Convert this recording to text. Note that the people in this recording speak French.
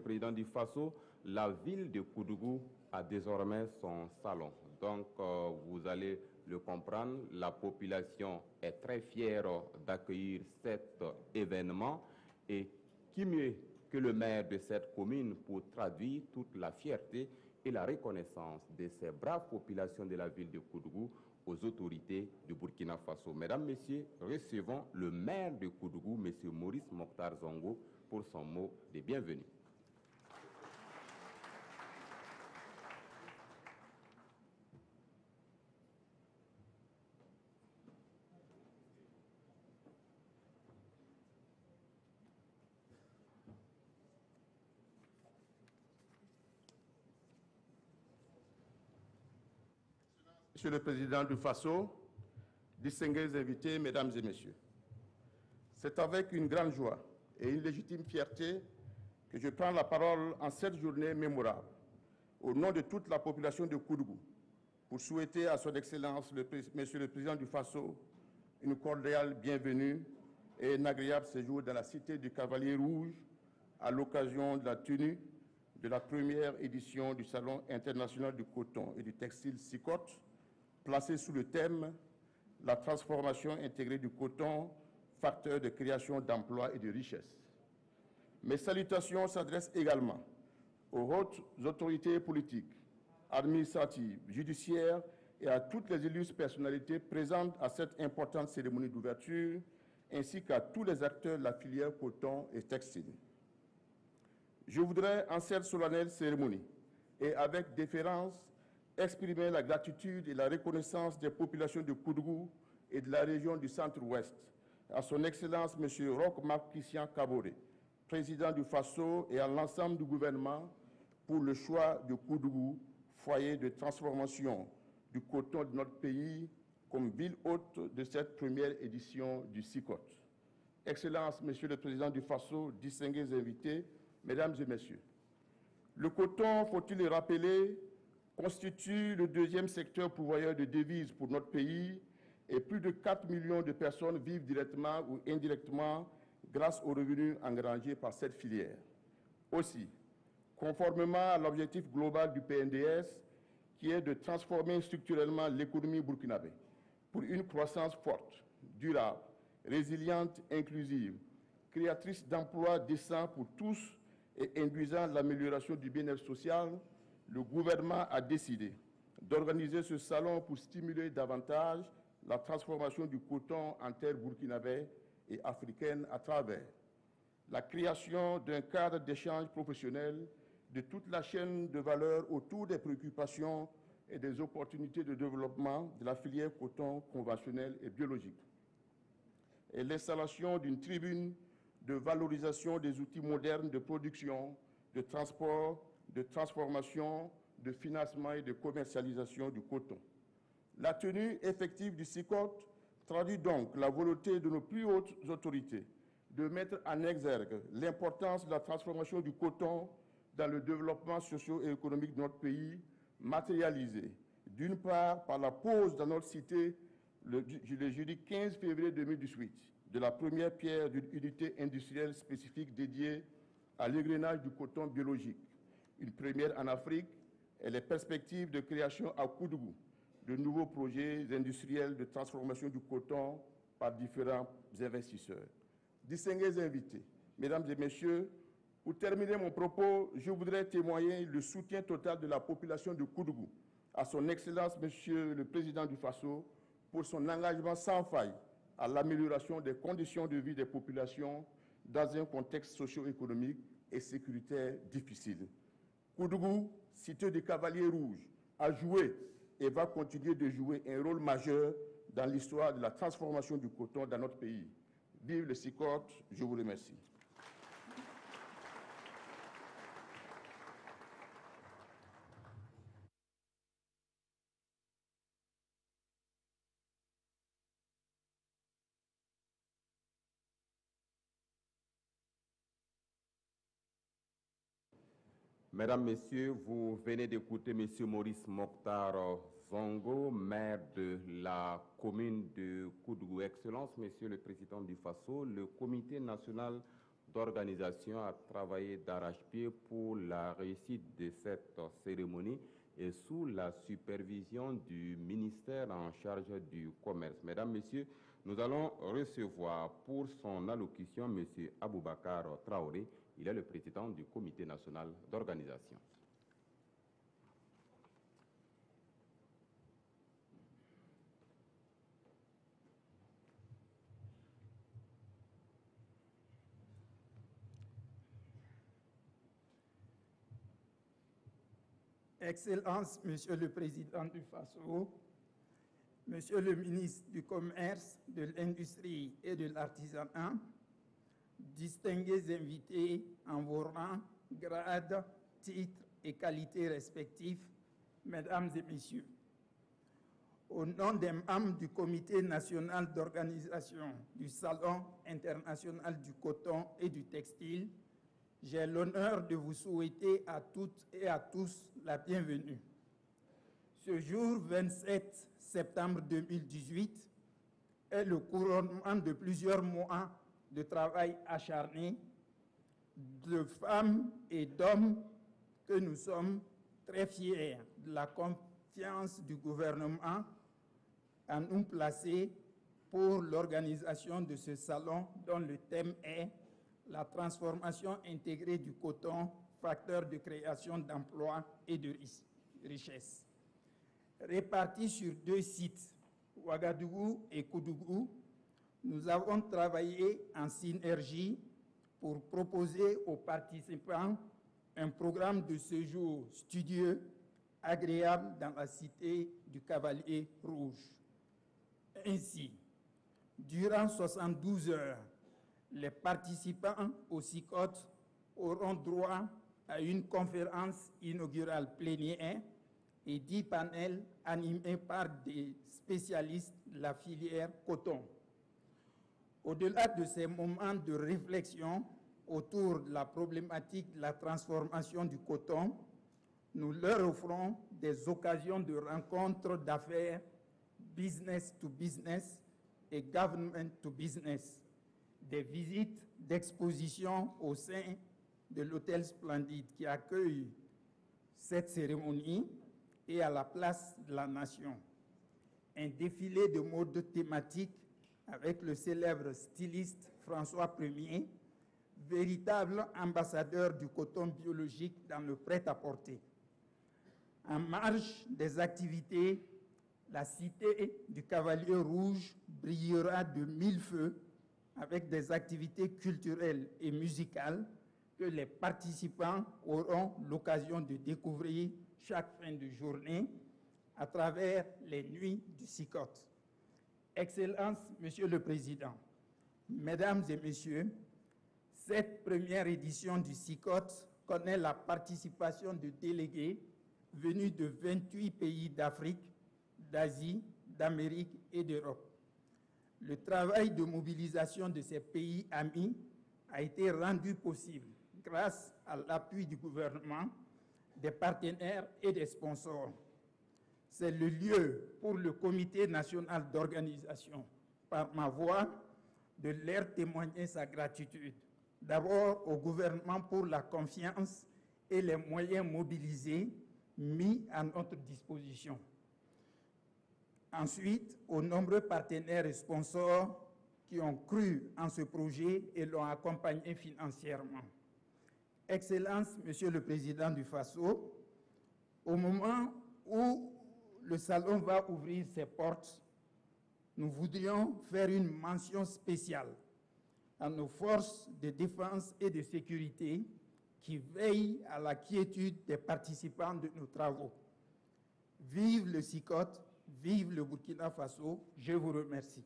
Président du Faso, la ville de Koudougou a désormais son salon. Donc, vous allez le comprendre, la population est très fière d'accueillir cet événement. Et qui mieux que le maire de cette commune pour traduire toute la fierté et la reconnaissance de ces braves populations de la ville de Koudougou aux autorités du Burkina Faso. Mesdames, Messieurs, recevons le maire de Koudougou, M. Maurice Mokhtar Zongo, pour son mot de bienvenue. Monsieur le Président du Faso, distingués invités, Mesdames et Messieurs, c'est avec une grande joie et une légitime fierté que je prends la parole en cette journée mémorable, au nom de toute la population de Koudougou, pour souhaiter à son Excellence, Monsieur le Président du Faso, une cordiale bienvenue et un agréable séjour dans la cité du Cavalier Rouge à l'occasion de la tenue de la première édition du Salon international du coton et du textile SICOT, placé sous le thème « La transformation intégrée du coton, facteur de création d'emplois et de richesses ». Mes salutations s'adressent également aux hautes autorités politiques, administratives, judiciaires et à toutes les illustres personnalités présentes à cette importante cérémonie d'ouverture, ainsi qu'à tous les acteurs de la filière coton et textile. Je voudrais, en cette solennelle cérémonie, et avec déférence, exprimer la gratitude et la reconnaissance des populations de Koudougou et de la région du Centre-Ouest à son Excellence M. Roch Marc Christian Kaboré, président du Faso, et à l'ensemble du gouvernement pour le choix de Koudougou, foyer de transformation du coton de notre pays, comme ville hôte de cette première édition du SICOT. Excellence, Monsieur le Président du Faso, distingués invités, Mesdames et Messieurs, le coton, faut-il le rappeler, constitue le deuxième secteur pourvoyeur de devises pour notre pays et plus de 4 millions de personnes vivent directement ou indirectement grâce aux revenus engrangés par cette filière. Aussi, conformément à l'objectif global du PNDS, qui est de transformer structurellement l'économie burkinabé pour une croissance forte, durable, résiliente, inclusive, créatrice d'emplois décents pour tous et induisant l'amélioration du bien-être social, le gouvernement a décidé d'organiser ce salon pour stimuler davantage la transformation du coton en terre burkinabé et africaine à travers la création d'un cadre d'échange professionnel de toute la chaîne de valeur autour des préoccupations et des opportunités de développement de la filière coton conventionnelle et biologique, et l'installation d'une tribune de valorisation des outils modernes de production, de transport, de transformation, de financement et de commercialisation du coton. La tenue effective du SICOT traduit donc la volonté de nos plus hautes autorités de mettre en exergue l'importance de la transformation du coton dans le développement socio-économique de notre pays, matérialisée d'une part par la pose dans notre cité le jeudi 15 février 2018 de la première pierre d'une unité industrielle spécifique dédiée à l'égrenage du coton biologique, une première en Afrique, et les perspectives de création à Koudougou de nouveaux projets industriels de transformation du coton par différents investisseurs. Distingués invités, Mesdames et Messieurs, pour terminer mon propos, je voudrais témoigner le soutien total de la population de Koudougou à son Excellence, Monsieur le Président du Faso, pour son engagement sans faille à l'amélioration des conditions de vie des populations dans un contexte socio-économique et sécuritaire difficile. Koudougou, cité des Cavaliers Rouges, a joué et va continuer de jouer un rôle majeur dans l'histoire de la transformation du coton dans notre pays. Vive le SICOT, je vous remercie. Mesdames, Messieurs, vous venez d'écouter M. Maurice Mokhtar Zongo, maire de la commune de Koudougou. Excellence, Monsieur le Président du Faso, le Comité national d'Organisation a travaillé d'arrache-pied pour la réussite de cette cérémonie et sous la supervision du ministère en charge du commerce. Mesdames, Messieurs, nous allons recevoir pour son allocution M. Aboubakar Traoré. Il est le président du Comité national d'organisation. Excellences, Monsieur le Président du FASO, Monsieur le ministre du Commerce, de l'Industrie et de l'Artisanat, distingués invités en vos rangs, grades, titres et qualités respectifs, Mesdames et Messieurs, au nom des membres du Comité national d'organisation du Salon international du coton et du textile, j'ai l'honneur de vous souhaiter à toutes et à tous la bienvenue. Ce jour 27 septembre 2018 est le couronnement de plusieurs mois de travail acharné de femmes et d'hommes que nous sommes très fiers de la confiance du gouvernement à nous placer pour l'organisation de ce salon dont le thème est la transformation intégrée du coton, facteur de création d'emplois et de richesse. Répartis sur 2 sites, Ouagadougou et Koudougou, nous avons travaillé en synergie pour proposer aux participants un programme de séjour studieux, agréable dans la cité du Cavalier Rouge. Ainsi, durant 72 heures, les participants au CICOT auront droit à une conférence inaugurale plénière et 10 panels animés par des spécialistes de la filière coton. Au-delà de ces moments de réflexion autour de la problématique de la transformation du coton, nous leur offrons des occasions de rencontres d'affaires, business to business et government to business, des visites d'exposition au sein de l'hôtel Splendide qui accueille cette cérémonie et à la place de la Nation. Un défilé de modes thématiques avec le célèbre styliste François Ier, véritable ambassadeur du coton biologique dans le prêt-à-porter. En marge des activités, la cité du Cavalier Rouge brillera de 1000 feux avec des activités culturelles et musicales que les participants auront l'occasion de découvrir chaque fin de journée à travers les nuits du CICOT. Excellences, Monsieur le Président, Mesdames et Messieurs, cette première édition du CICOT connaît la participation de délégués venus de 28 pays d'Afrique, d'Asie, d'Amérique et d'Europe. Le travail de mobilisation de ces pays amis a été rendu possible grâce à l'appui du gouvernement, des partenaires et des sponsors. C'est le lieu pour le Comité national d'organisation, par ma voix, de leur témoigner sa gratitude. D'abord au gouvernement pour la confiance et les moyens mobilisés mis à notre disposition. Ensuite, aux nombreux partenaires et sponsors qui ont cru en ce projet et l'ont accompagné financièrement. Excellences, Monsieur le Président du FASO, au moment où le salon va ouvrir ses portes, nous voudrions faire une mention spéciale à nos forces de défense et de sécurité qui veillent à la quiétude des participants de nos travaux. Vive le CICOT, vive le Burkina Faso, je vous remercie.